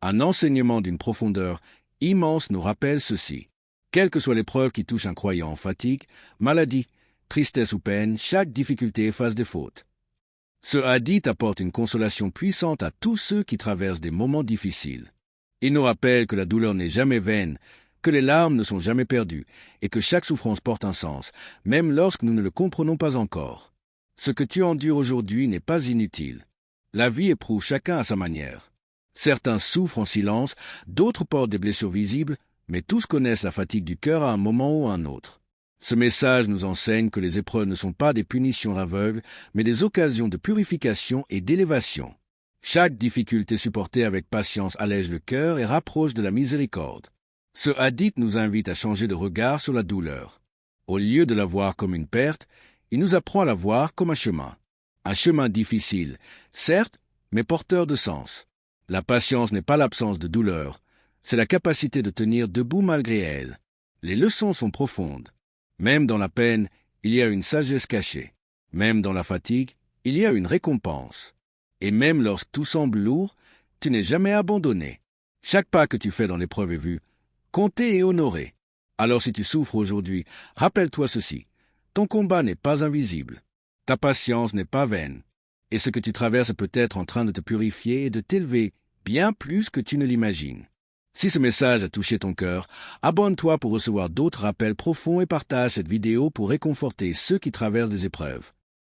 Un enseignement d'une profondeur immense nous rappelle ceci. Quelle que soit l'épreuve qui touche un croyant, fatigue, maladie, tristesse ou peine, chaque difficulté efface des fautes. Ce hadith apporte une consolation puissante à tous ceux qui traversent des moments difficiles. Il nous rappelle que la douleur n'est jamais vaine, que les larmes ne sont jamais perdues, et que chaque souffrance porte un sens, même lorsque nous ne le comprenons pas encore. Ce que tu endures aujourd'hui n'est pas inutile. La vie éprouve chacun à sa manière. Certains souffrent en silence, d'autres portent des blessures visibles, mais tous connaissent la fatigue du cœur à un moment ou à un autre. Ce message nous enseigne que les épreuves ne sont pas des punitions aveugles, mais des occasions de purification et d'élévation. Chaque difficulté supportée avec patience allège le cœur et rapproche de la miséricorde. Ce hadith nous invite à changer de regard sur la douleur. Au lieu de la voir comme une perte, il nous apprend à la voir comme un chemin. Un chemin difficile, certes, mais porteur de sens. La patience n'est pas l'absence de douleur, c'est la capacité de tenir debout malgré elle. Les leçons sont profondes. Même dans la peine, il y a une sagesse cachée. Même dans la fatigue, il y a une récompense. Et même lorsque tout semble lourd, tu n'es jamais abandonné. Chaque pas que tu fais dans l'épreuve est vu, compté et honoré. Alors si tu souffres aujourd'hui, rappelle-toi ceci. Ton combat n'est pas invisible. Ta patience n'est pas vaine. Et ce que tu traverses peut être en train de te purifier et de t'élever bien plus que tu ne l'imagines. Si ce message a touché ton cœur, abonne-toi pour recevoir d'autres rappels profonds et partage cette vidéo pour réconforter ceux qui traversent des épreuves.